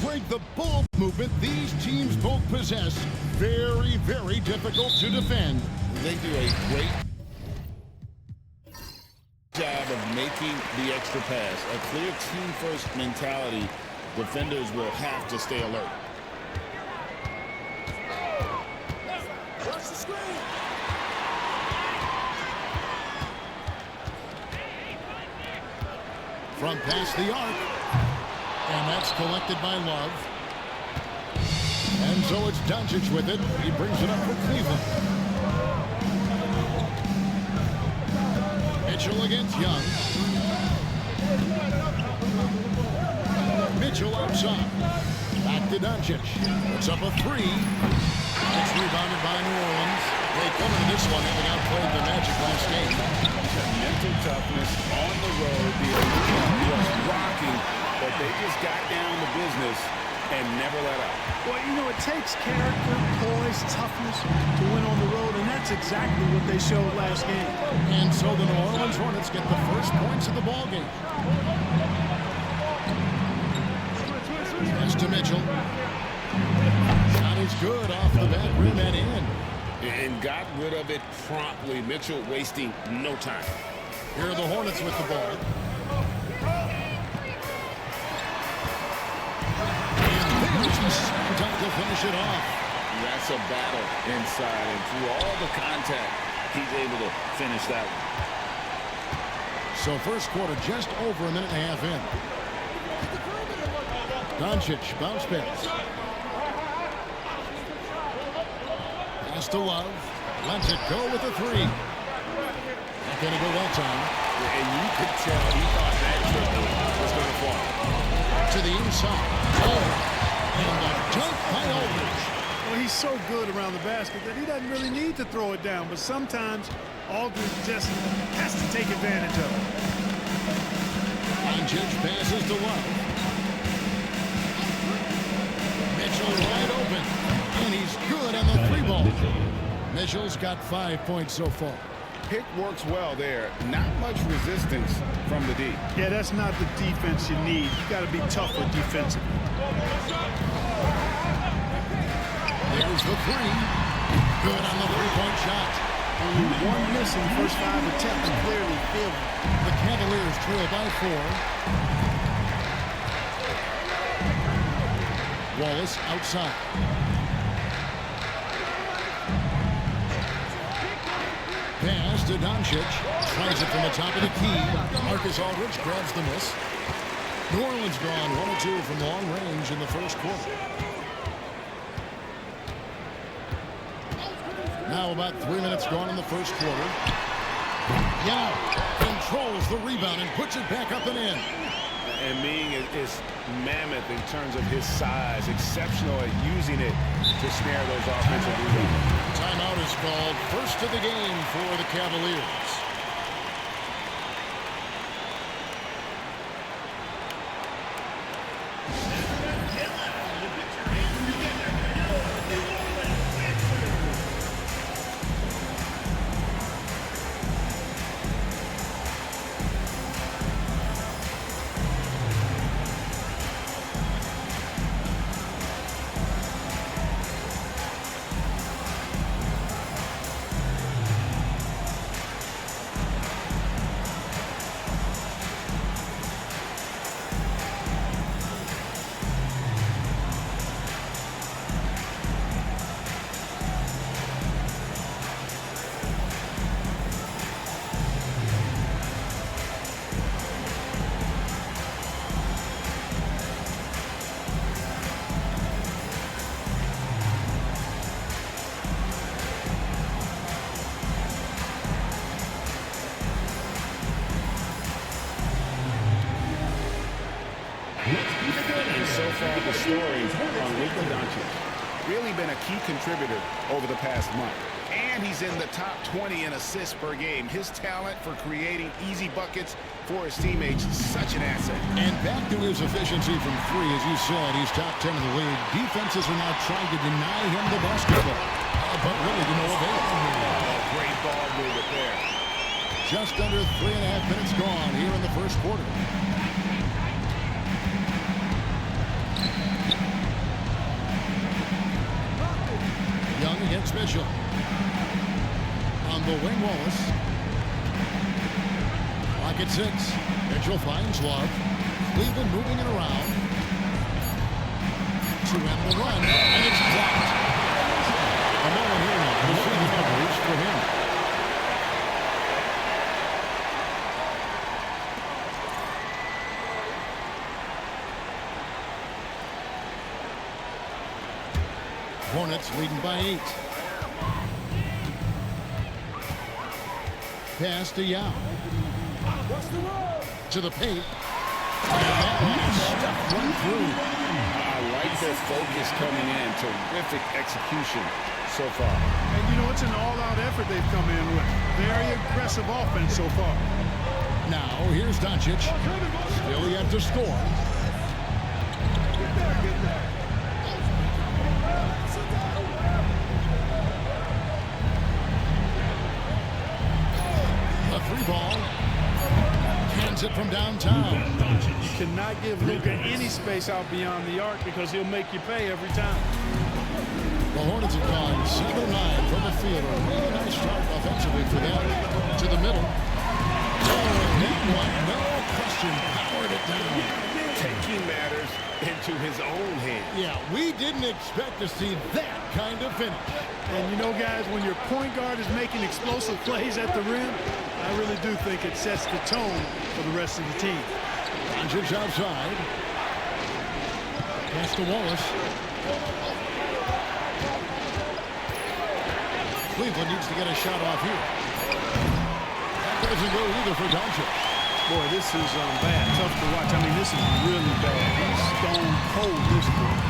break the ball movement these teams both possess. Very, very difficult to defend. They do a great job of making the extra pass. A clear team-first mentality. Defenders will have to stay alert. From past the arc. And that's collected by Love. And so it's Doncic with it. He brings it up for Cleveland. Mitchell against Young. Mitchell outside. Back to Doncic. Puts up a three. It's rebounded by New Orleans. They come into this one having outplayed the Magic last game. Mental toughness on the road. The arena was rocking, but they just got down to business and never let up. Well, you know, it takes character, poise, toughness to win on the road, and that's exactly what they showed last game. And so the New Orleans Hornets get the first points of the ballgame. Pass to Mitchell. Shot is good off the back rim and in. And got rid of it promptly. Mitchell wasting no time. Here are the Hornets with the ball. Time to finish it off. That's a battle inside, and through all the contact, he's able to finish that one. So first quarter just over a minute and a half in. Doncic, bounce pass. Pass to Love. Lets it go with a three. Not going to go that time. And you could tell he thought that triple was going to fall. To the inside. Oh. And a dunk by Aldridge. Well, he's so good around the basket that he doesn't really need to throw it down, but sometimes Aldridge just has to take advantage of it. Doncic passes to Love. Mitchell wide open. And he's good on the three ball. Mitchell's got 5 points so far. Pick works well there. Not much resistance from the D. Yeah, that's not the defense you need. You got to be tougher defensively. There's the three. Good on the three-point shot. Only one miss in the first 5 attempts. Clearly filled. The Cavaliers trail by 4. Wallace outside. Pass to Doncic. Tries it from the top of the key. Marcus Aldridge grabs the miss. New Orleans gone 1 or 2 from long range in the first quarter. Now about 3 minutes gone in the first quarter. Young controls the rebound and puts it back up and in. And Ming is mammoth in terms of his size. Exceptional at using it to snare those offensive rebounds. Timeout is called. First of the game for the Cavaliers. And so far, the story on Luka Doncic really been a key contributor over the past month. And he's in the top 20 in assists per game. His talent for creating easy buckets for his teammates is such an asset. And back to his efficiency from three. As you said, he's top 10 in the league. Defenses are now trying to deny him the basketball. But really to no avail. Great ball movement there. Just under 3.5 minutes gone here in the first quarter. Young against Mitchell. On the wing, Wallace. Clock at 6. Mitchell finds Love. Cleveland moving it around. To end the run, and it's blocked. A moment here now. We'll see the numbers for him. Hornets leading by 8. Pass to Yao. To the paint. And that one is stuck right through. I like their focus coming in. Terrific execution so far. And you know, it's an all-out effort they've come in with. Very aggressive offense so far. Now, here's Doncic. Still yet to score. A 3-ball. Hands it from downtown. You cannot give Luka any space out beyond the arc because he'll make you pay every time. The Hornets have gone 7-9 from the field. A really nice start offensively for them. To the middle. Oh, that one, no question, powered it down. Taking matters into his own hands. Yeah, we didn't expect to see that kind of finish. And you know, guys, when your point guard is making explosive plays at the rim, I really do think it sets the tone for the rest of the team. Doncic outside. Pass to Wallace. Cleveland needs to get a shot off here. That doesn't go either for Doncic. Boy, this is bad. Tough to watch. I mean, this is really bad. He's stone cold this one.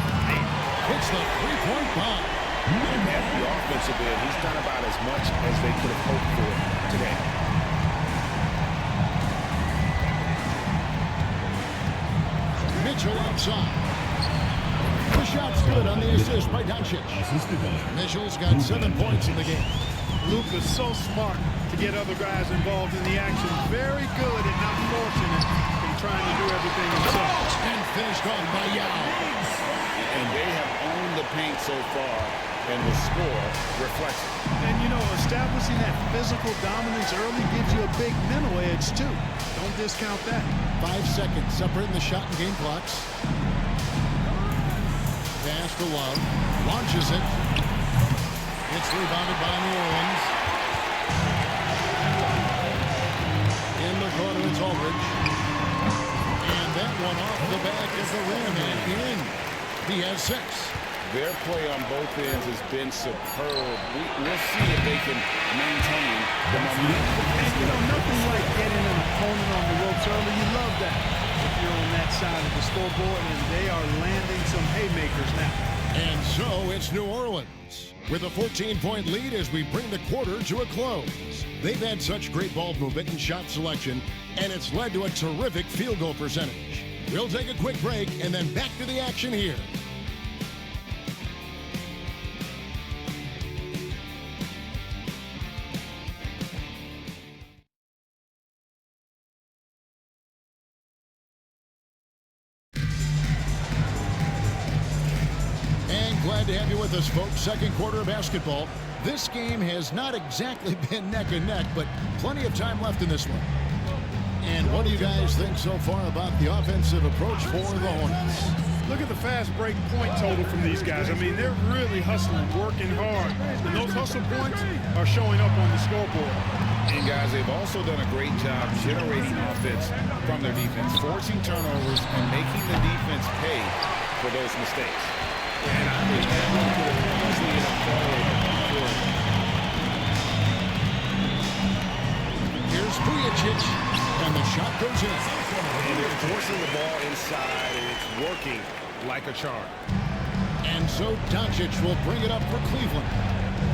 Hits the three-point bomb. And at the offensive end, he's done about as much as they could have hoped for today. Mitchell outside. The shot's good on the assist by Doncic. Mitchell's got 7 points in the game. Luka's so smart to get other guys involved in the action. Very good at not forcing it and trying to do everything himself. And finished off by Yao. And they have owned the paint so far, and the score reflects it. And, you know, establishing that physical dominance early gives you a big mental edge, too. Don't discount that. 5 seconds separating the shot and game clocks. Pass to Love. Launches it. It's rebounded by New Orleans. In the corner, it's Aldridge. And that one off the back of the rim and in. He has 6. Their play on both ends has been superb. We'll see if they can maintain the momentum. And, you know, nothing like getting an opponent on the ropes early. You love that if you're on that side of the scoreboard, and they are landing some haymakers now. And so it's New Orleans with a 14-point lead as we bring the quarter to a close. They've had such great ball movement and shot selection, and it's led to a terrific field goal percentage. We'll take a quick break and then back to the action here. Glad to have you with us, folks. Second quarter of basketball. This game has not exactly been neck and neck, but plenty of time left in this one. And what do you guys think so far about the offensive approach for the Hornets? Look at the fast break point total from these guys. I mean, they're really hustling, working hard. And those hustle points are showing up on the scoreboard. And guys, they've also done a great job generating offense from their defense, forcing turnovers and making the defense pay for those mistakes. And I think that one could have easily unfolded. Here's Vujicic, and the shot goes in. And they're forcing the ball inside, and it's working like a charm. And so Doncic will bring it up for Cleveland.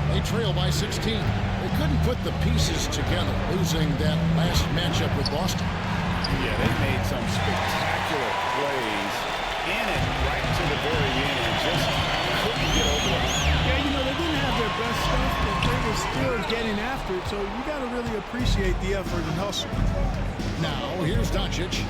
They trail by 16. They couldn't put the pieces together, losing that last matchup with Boston. Yeah, they made some spectacular plays in it right to the very end and just couldn't get over it. Yeah, you know, they didn't have their best stuff, but they were still getting after it, so you got to really appreciate the effort and hustle. Now, here's Doncic.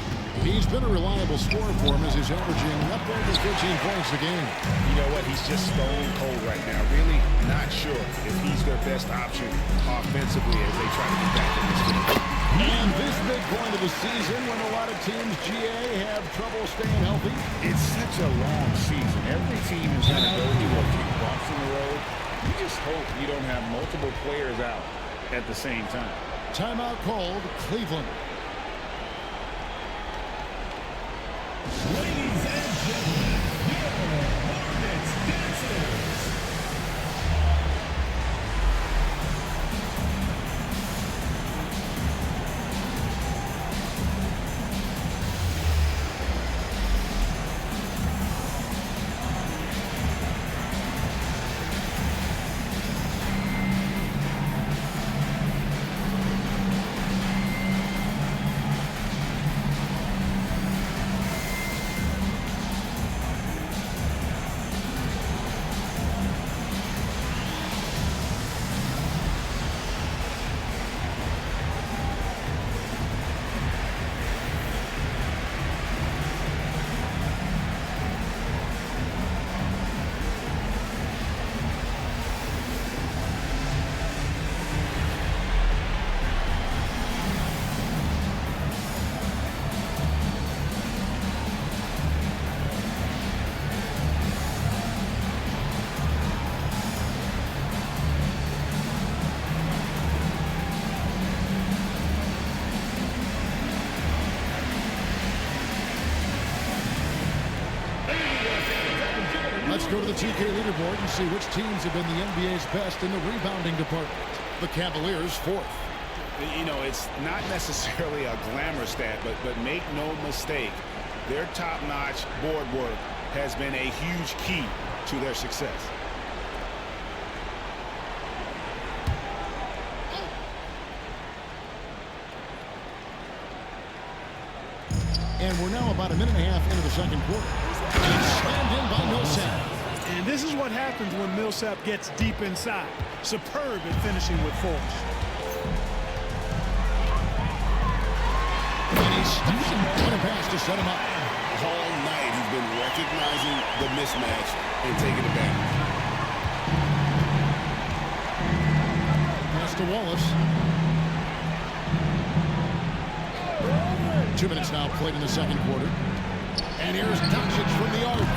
He's been a reliable scorer for him as he's averaging up over 15 points a game. You know what? He's just stone cold right now. Really not sure if he's their best option offensively as they try to get back in this game. And this big point of the season when a lot of teams, GA, have trouble staying healthy. It's such a long season. Every team is going to go through a few bumps in the road. You just hope you don't have multiple players out at the same time. Timeout called, Cleveland. Ladies and gentlemen, your Hornets dancers. Let's go to the 2K leaderboard and see which teams have been the NBA's best in the rebounding department. The Cavaliers, 4th. You know, it's not necessarily a glamour stat, but make no mistake, their top-notch board work has been a huge key to their success. And we're now about a minute and a half into the second quarter. And it's slammed in by Millsap. And this is what happens when Millsap gets deep inside. Superb at finishing with force. And he steps in and a pass to set him up. All night he's been recognizing the mismatch and taking advantage. Pass to Wallace. 2 minutes now played in the second quarter. And here's Doncic from the arc.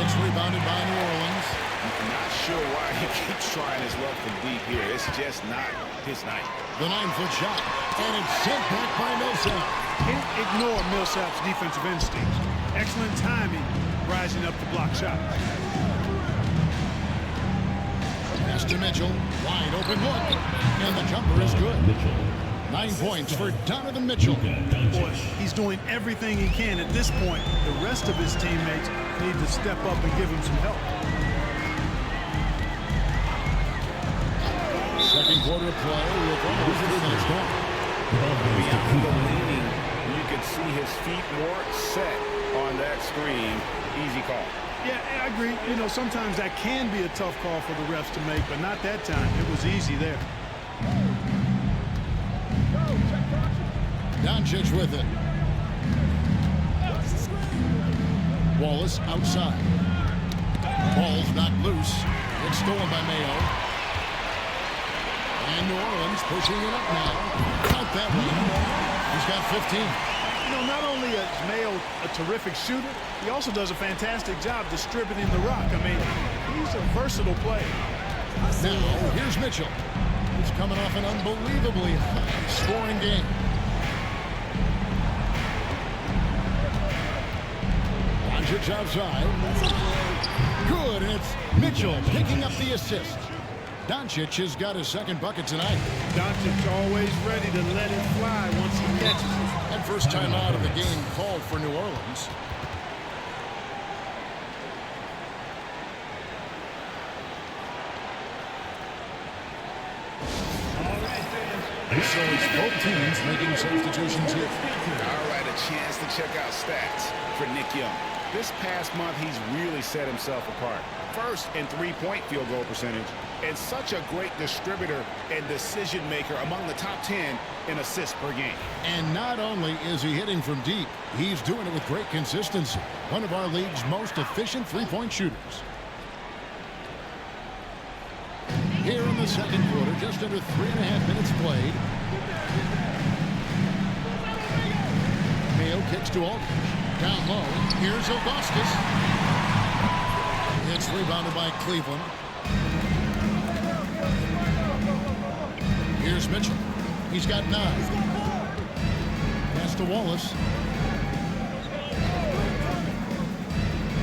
It's rebounded by New Orleans. I'm not sure why he keeps trying his luck from deep here. It's just not his night. The 9-foot shot. And it's sent back by Millsap. Can't ignore Millsap's defensive instincts. Excellent timing, rising up to block shots. Pass to Mitchell. Wide open look. And the jumper is good. 9 points for Donovan Mitchell. Boy, he's doing everything he can at this point. The rest of his teammates need to step up and give him some help. Second quarter of play with almost 3 minutes gone. Beyond the leaning, you can see his feet more set on that screen. Easy call. Yeah, I agree. You know, sometimes that can be a tough call for the refs to make, but not that time. It was easy there. Doncic with it. Wallace outside. Ball's knocked loose. It's stolen by Mayo. And New Orleans pushing it up now. Count that one. He's got 15. You know, not only is Mayo a terrific shooter, he also does a fantastic job distributing the rock. I mean, he's a versatile player. Now, here's Mitchell. He's coming off an unbelievably high-scoring game. Doncic outside. Good, and it's Mitchell picking up the assist. Doncic has got his second bucket tonight. Doncic always ready to let it fly once he catches it. And first time out of the game called for New Orleans. So it's both teams making substitutions here. All right, a chance to check out stats for Nick Young. This past month, he's really set himself apart. first in three-point field goal percentage and such a great distributor and decision maker among the top 10 in assists per game. And not only is he hitting from deep, he's doing it with great consistency. One of our league's most efficient three-point shooters. Here in the second quarter, just under 3.5 minutes played. Mayo kicks to Aldridge. Down low. Here's Augustus. It's rebounded by Cleveland. Here's Mitchell. He's got 9. Pass to Wallace.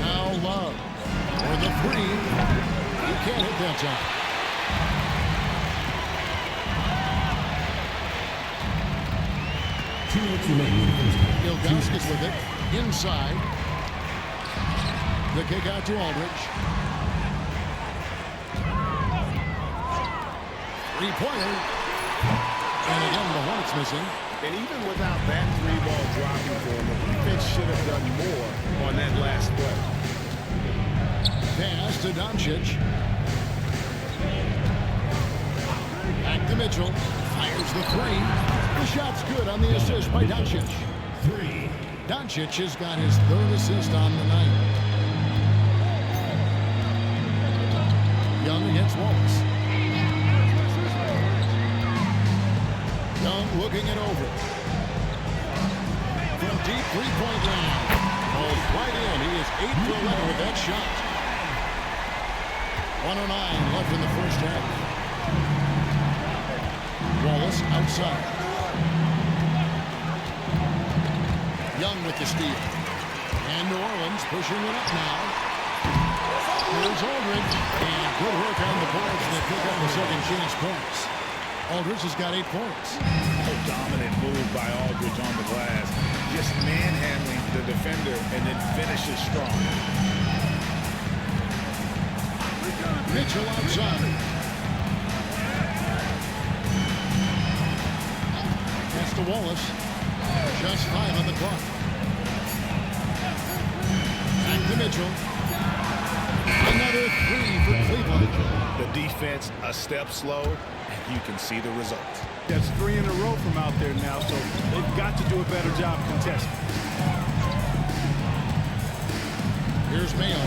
Now Love. For the 3. He can't hit that time. Ilgauskas with it. Inside. The kick out to Aldridge. Three-pointer. And again, the Hornets missing. And even without that 3-ball dropping for him, the defense should have done more on that last play. Pass to Doncic. Back to Mitchell. Fires the 3. The shot's good on the assist by Doncic. 3. Doncic has got his 3rd assist on the night. Young against Wallace. Young looking it over. From deep 3-point land. Goes right in. He is 8 for 11 with that shot. 1:09 left in the first half. Wallace outside. Young with the steal. And New Orleans pushing it up now. Here's Aldridge. And good work on the boards. They pick up the second chance points. Aldridge has got 8 points. A dominant move by Aldridge on the glass. Just manhandling the defender and then finishes strong. Mitchell outside. Pass to Wallace. Just 5 on the clock. Back to Mitchell. Another 3 for Cleveland. The defense a step slow, and you can see the results. That's 3 in a row from out there now, so they've got to do a better job contesting. Here's Mayo.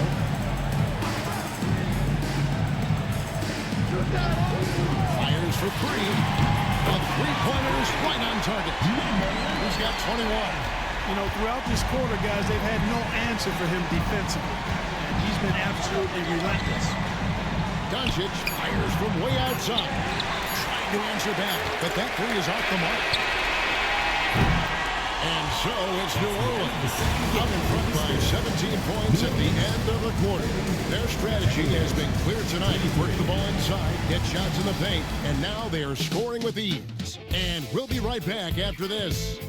Fires for 3. A 3-pointer's right on target. He's got 21. You know, throughout this quarter, guys, they've had no answer for him defensively. And he's been absolutely relentless. Doncic fires from way outside. Trying to answer back, but that 3 is off the mark. And so it's New Orleans out in front by 17 points at the end of the quarter. Their strategy has been clear tonight. Work the ball inside, get shots in the paint, and now they are scoring with ease. And we'll be right back after this.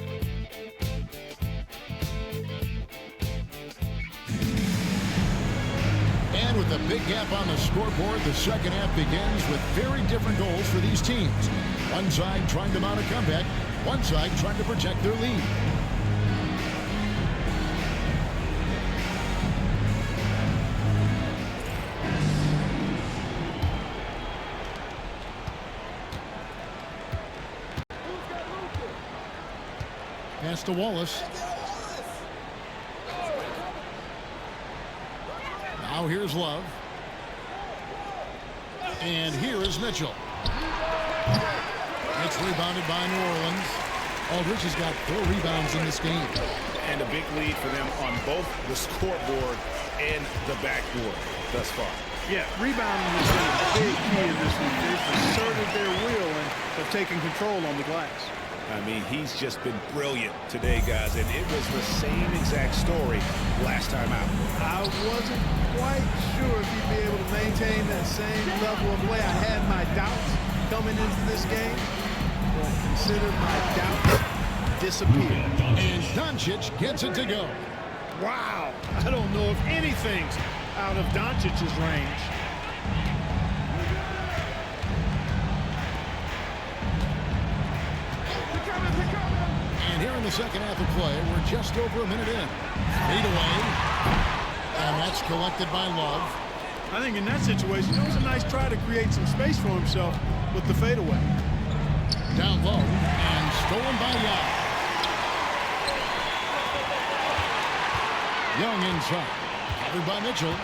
And with a big gap on the scoreboard, the second half begins with very different goals for these teams. One side trying to mount a comeback, one side trying to protect their lead. Pass to Wallace. Now here's Love. And here is Mitchell. It's rebounded by New Orleans. Aldridge has got 4 rebounds in this game. And a big lead for them on both the scoreboard and the backboard thus far. Yeah, rebounding has been a big key in this one. They've asserted their will and have taken control on the glass. I mean, he's just been brilliant today, guys, and it was the same exact story last time out. I wasn't quite sure if he'd be able to maintain that same level of play. I had my doubts coming into this game, but consider my doubts disappeared. And Doncic gets it to go. Wow, I don't know if anything's out of Doncic's range. And here in the second half of play, we're just over a minute in. Lead away. And that's collected by Love. I think in that situation, it was a nice try to create some space for himself with the fadeaway. Down low and stolen by Young. Young inside. Covered by Mitchell.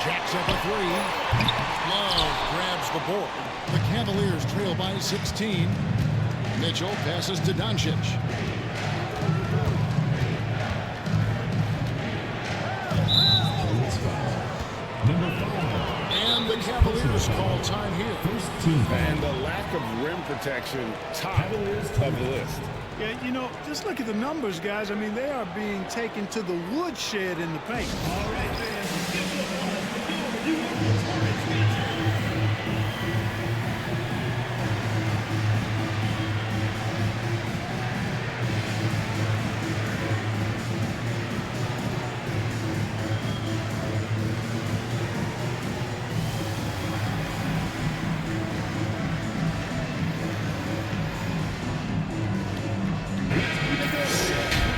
Jacks up a three. Love grabs the board. The Cavaliers trail by 16. Mitchell passes to Doncic. And the Cavaliers call time here. And the lack of rim protection, top of the list. Yeah, you know, just look at the numbers, guys. I mean, they are being taken to the woodshed in the paint. All right, fans, give it up on the New Orleans Hornets fans.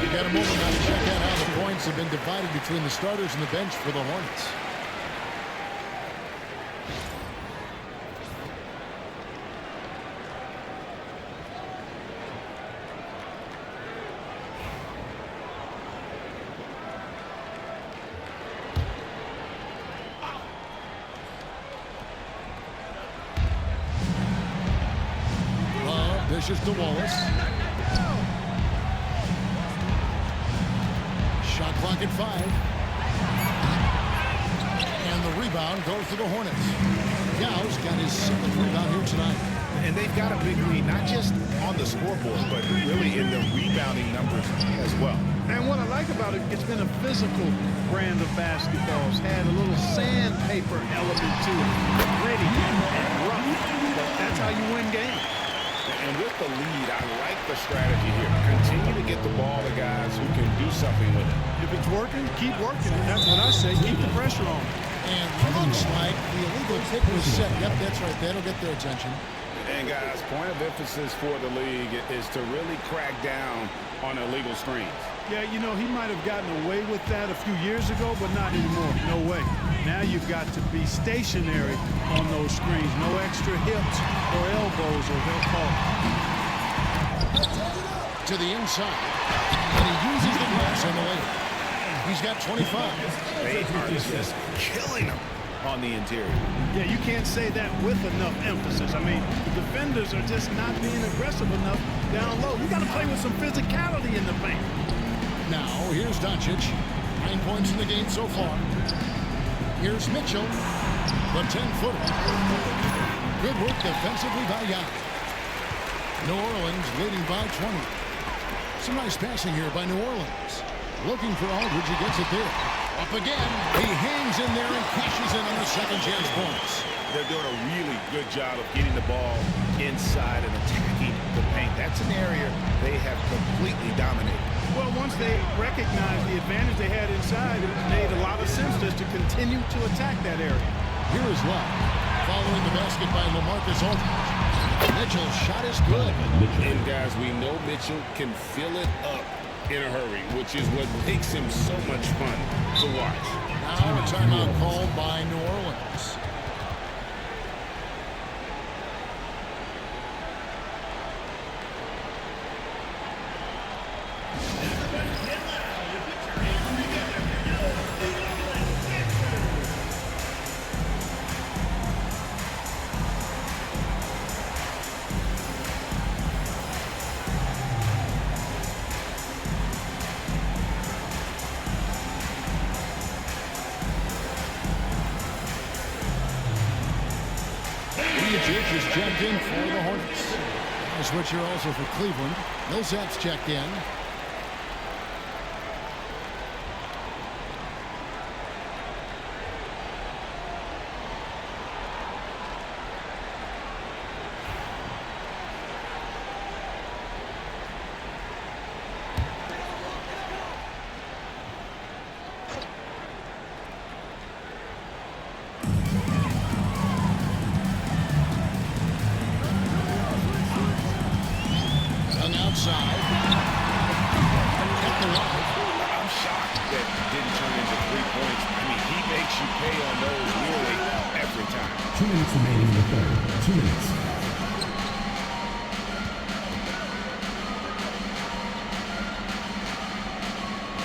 Got a moment now to check out how the points have been divided between the starters and the bench for the Hornets. Love dishes to Wallace. Shot clock at 5. And the rebound goes to the Hornets. Yow's got his 7th rebound here tonight. And they've got a big lead, not just on the scoreboard, but really in the rebounding numbers as well. And what I like about it, it's been a physical brand of basketball. It's had a little sandpaper element to it. Gritty and rough. But that's how you win games. And with the lead, I like the strategy here. Continue to get the ball to guys who can do something with it. If it's working, keep working. That's what I say. Keep the pressure on. And looks like the illegal kick was set. Yep, that's right. That'll get their attention. And guys, point of emphasis for the league is to really crack down on illegal screens. Yeah, you know, he might have gotten away with that a few years ago, but not anymore. No way. Now you've got to be stationary on those screens. No extra hips or elbows, or they'll call it. To the inside. And he uses the glass on the way. He's got 25. They are just killing him on the interior. Yeah, you can't say that with enough emphasis. I mean, the defenders are just not being aggressive enough down low. You got to play with some physicality in the paint. Now, here's Doncic. 9 points in the game so far. Here's Mitchell. The 10-footer. Good work defensively by Young. New Orleans leading by 20. Some nice passing here by New Orleans. Looking for Aldridge. He gets it there. Up again. He hangs in there and cashes in on the second chance points. They're doing a really good job of getting the ball inside and attacking the paint. That's an area they have completely dominated. Well, once they recognized the advantage they had inside, it made a lot of sense just to continue to attack that area. Here is Love. Following the basket by LaMarcus Aldridge. Mitchell's shot is good. And guys, we know Mitchell can fill it up in a hurry, which is what makes him so much fun to watch. Now a timeout called by New Orleans. Is checked in for the Hornets. A switcher also for Cleveland. Millsap's checked in. outside. At the line. I'm shocked that didn't turn into 3 points. I mean, he makes you pay on those nearly every time. 2 minutes remaining in the third. 2 minutes.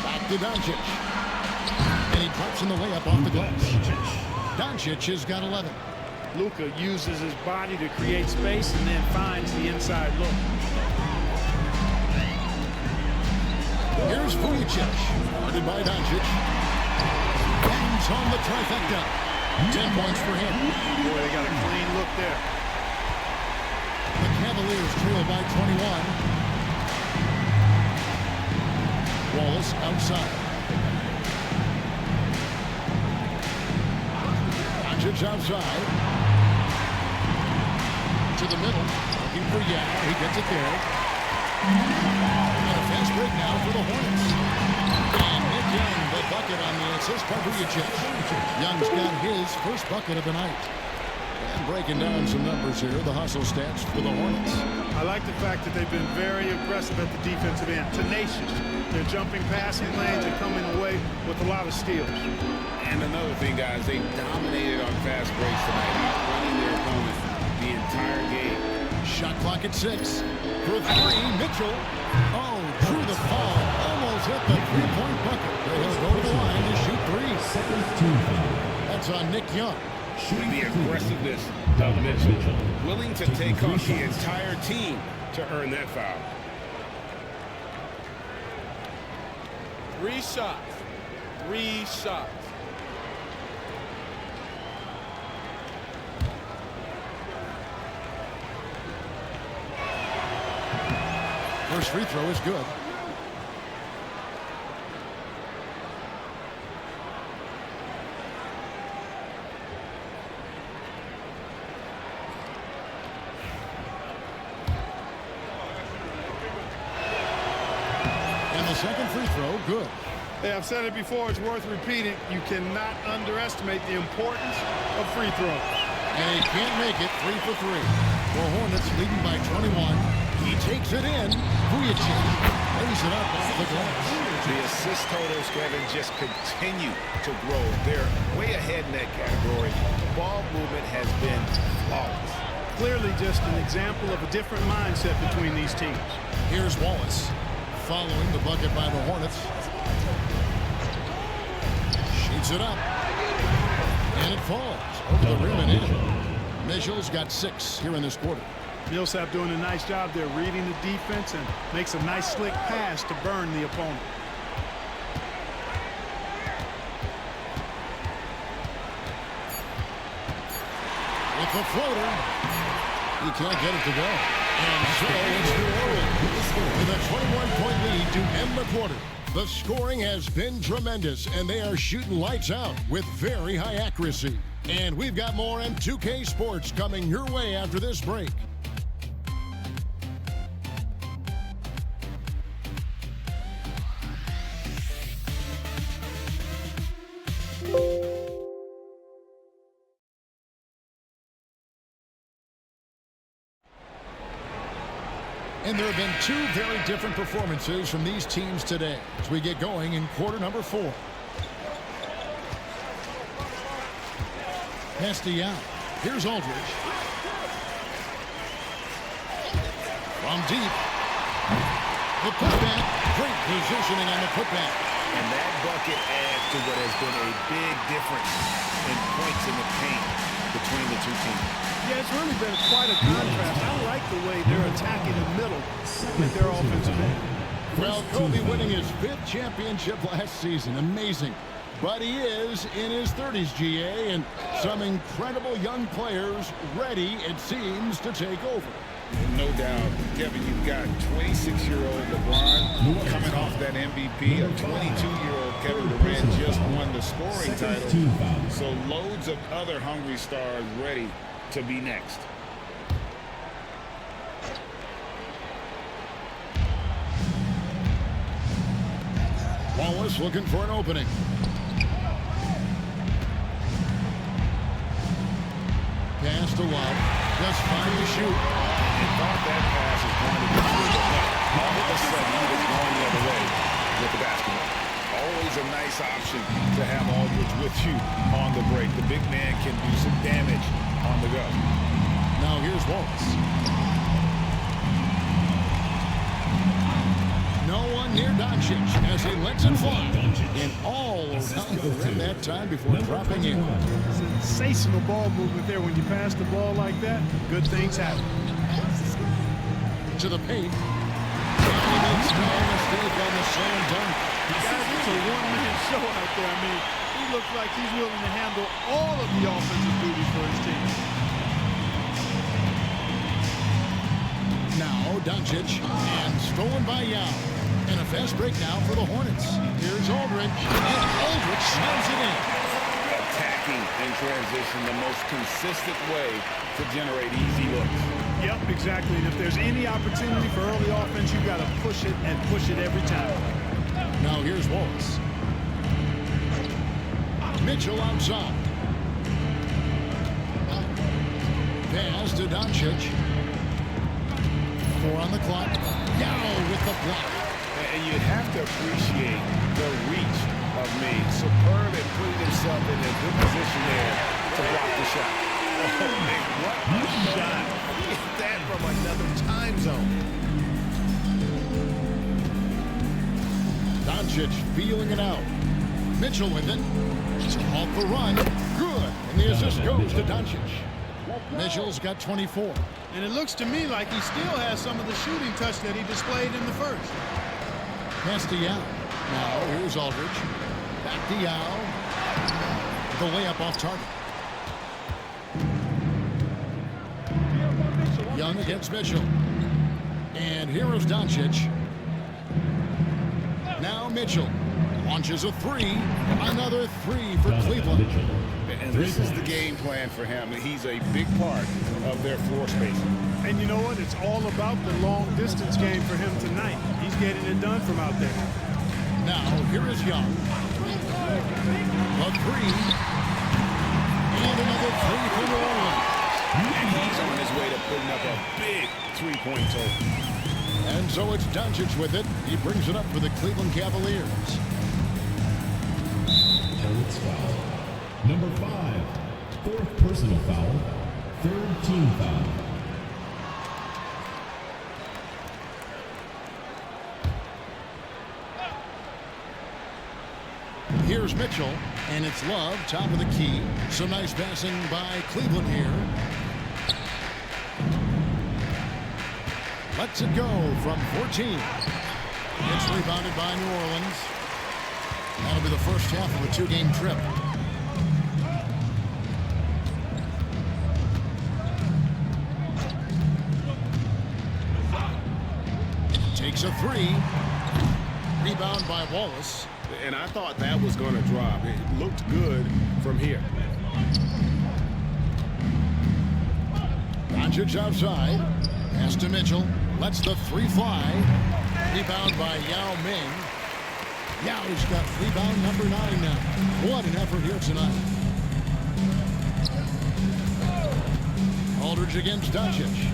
Back to Doncic. And he drops in the layup off the glass. Doncic has got 11. Luka uses his body to create space and then finds the inside look. Here's Vujicic, guarded by Doncic. Bangs on the trifecta. 10 points for him. Boy, they got a clean look there. The Cavaliers trail by 21. Wallace outside. Doncic outside. To the middle. Looking for Yao. He gets it there. And a fast break now for the Hornets. And Nick Young, the bucket on the assist by Vujicic. Young's got his first bucket of the night. And breaking down some numbers here, the hustle stats for the Hornets. I like the fact that they've been very aggressive at the defensive end. Tenacious. They're jumping passing lanes and coming away with a lot of steals. And another thing, guys, they dominated on fast breaks tonight, outrunning their opponent the entire game. Shot clock at 6. For 3, Mitchell. Oh, drew the foul. Almost hit the three-point bucket. He'll go to the line to shoot 3. That's on Nick Young. The aggressiveness of Mitchell, willing to take on the entire team to earn that foul. 3 shots. 3 shots. First free throw is good. And the second free throw, good. Hey, I've said it before, it's worth repeating. You cannot underestimate the importance of free throws. And he can't make it. 3 for 3. The Hornets leading by 21. He takes it in. Vujicic lays it up off the glass. The assist totals, Kevin, just continue to grow. They're way ahead in that category. Ball movement has been flawless. Clearly just an example of a different mindset between these teams. Here's Wallace following the bucket by the Hornets. Shoots it up. And it falls over the rim and in. Mitchell's got 6 here in this quarter. Millsap doing a nice job there, reading the defense and makes a nice slick pass to burn the opponent. With the floater, he can't get it to go. And so it's New Orleans with a 21-point lead to end the quarter. The scoring has been tremendous, and they are shooting lights out with very high accuracy. And we've got more M2K Sports coming your way after this break. And there have been 2 very different performances from these teams today as we get going in quarter number 4. Pass to Yao. Here's Aldridge. From deep. The putback. Great positioning on the putback. And that bucket adds to what has been a big difference in points in the paint between the 2 teams. Yeah, it's really been quite a contrast. I like the way they're attacking the middle with their offensive end. Well, Kobe winning his 5th championship last season. Amazing. But he is in his 30s, GA, and some incredible young players ready, it seems, to take over. No doubt. Kevin, you've got 26-year-old LeBron coming off that MVP. A 22-year-old Kevin Durant just won the scoring title. So loads of other hungry stars ready to be next. Wallace looking for an opening. Pass to Love. Just fine to shoot. And thought that pass is going to be through the net. All of a sudden, he was going the other way with the basketball. Always a nice option to have Aldridge with you on the break. The big man can do some damage on the go. Now here's Wallace. No one near Doncic as he lets it fly. And all around the rim that time before dropping in. Sensational ball movement there. When you pass the ball like that, good things happen. To the paint. And he makes no mistake on the slam dunk. Guys, it's a one-man show out there. I mean, he looks like he's willing to handle all of the offensive duties for his team. Now Doncic, and stolen by Yao. And a fast break now for the Hornets. Here's Aldridge, and Aldridge slams it in. Attacking in transition, the most consistent way to generate easy looks. Yep, exactly. And if there's any opportunity for early offense, you've got to push it and push it every time. Now here's Wallace. Mitchell outside. Pass to Doncic. 4 on the clock. Yao with the block. And you'd have to appreciate the reach of Meade. Superb at putting himself in a good position there to block the shot. Oh, man, what a shot. He hit that from another time zone. Doncic feeling it out. Mitchell with it. It's off the run. Good. And the assist goes to Doncic. Mitchell's got 24. And it looks to me like he still has some of the shooting touch that he displayed in the first. Pass to Yao. Now here's Aldridge. Back to Yao. The layup off target. Young against Mitchell. And here is Doncic. Now Mitchell launches a 3. Another 3 for Cleveland. And this is the game plan for him. He's a big part of their floor spacing. And you know what? It's all about the long distance game for him tonight. He's getting it done from out there. Now here is Young. A 3. And another 3 for New Orleans. And he's on his way to putting up a big three-point total. And so it's Doncic with it. He brings it up for the Cleveland Cavaliers. Hornets foul. Number 5. 4th personal foul. 3rd team foul. Here's Mitchell, and it's Love, top of the key. Some nice passing by Cleveland here. Lets it go from 14. It's rebounded by New Orleans. That'll be the first half of a 2-game trip. Takes a 3. Rebound by Wallace. And I thought that was going to drop. It looked good from here. Doncic outside. Pass to Mitchell. Lets the 3 fly. Rebound by Yao Ming. Yao's got rebound number 9 now. What an effort here tonight. Aldridge against Doncic.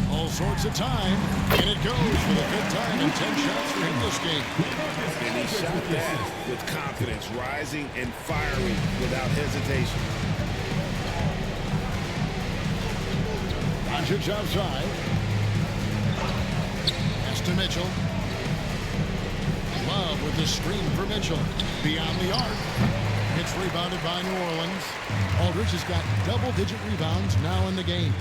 All sorts of time. And it goes for the 5th time and 10 shots for him this game. And he shot that with confidence, rising and firing without hesitation. Doncic outside. Pass to Mitchell. Love with the screen for Mitchell. Beyond the arc. It's rebounded by New Orleans. Aldridge has got double-digit rebounds now in the game.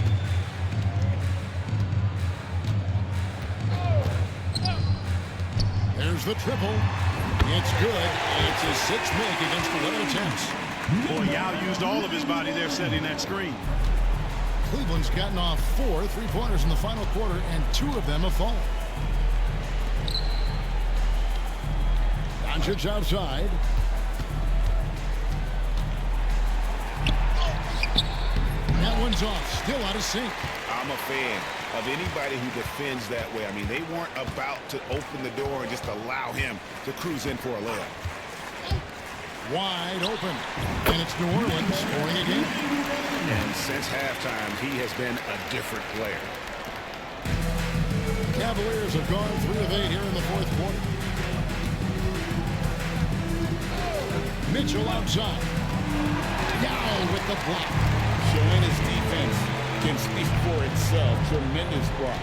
There's the triple. It's good. It's his 6th make against 11 attempts. Boy, Yao used all of his body there setting that screen. Cleveland's gotten off 4 3-pointers in the final quarter, and 2 of them have fallen. Doncic outside. That one's off. Still out of sync. I'm a fan of anybody who defends that way. I mean, they weren't about to open the door and just allow him to cruise in for a layup. Wide open. And it's New Orleans scoring again. And since halftime, he has been a different player. Cavaliers have gone 3 of 8 here in the fourth quarter. Mitchell outside. Yao with the block. Showing his defense can speak for itself. Tremendous block.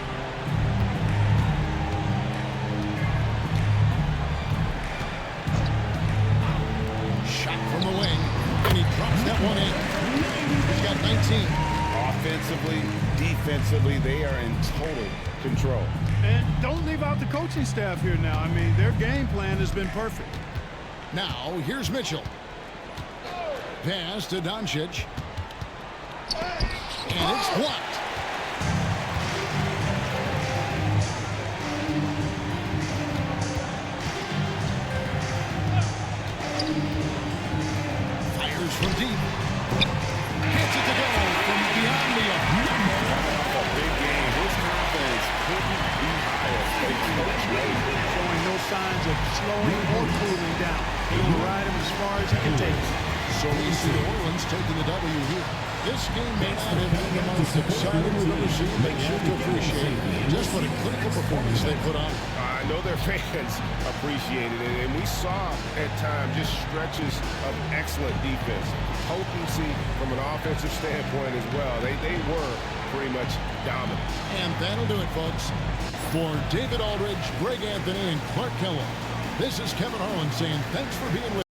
Shot from the wing, and he drops that one in. He's got 19. Offensively, defensively, they are in total control. And don't leave out the coaching staff here now. I mean, their game plan has been perfect. Now, here's Mitchell. Pass to Doncic. And it's blocked. Fires from deep. Gets it to go from beyond the arc. A big game. His confidence couldn't be higher. Showing no signs of slowing or cooling down. He'll ride him as far as he can take it. So we see New Orleans taking the W here. This game may not have been the most exciting we've ever seen. Make sure to appreciate just what a clinical performance they put on. I know their fans appreciated it, and we saw at times just stretches of excellent defense. Potency from an offensive standpoint as well. They were pretty much dominant. And that'll do it, folks. For David Aldridge, Greg Anthony, and Clark Kellogg, this is Kevin Harlan saying thanks for being with us.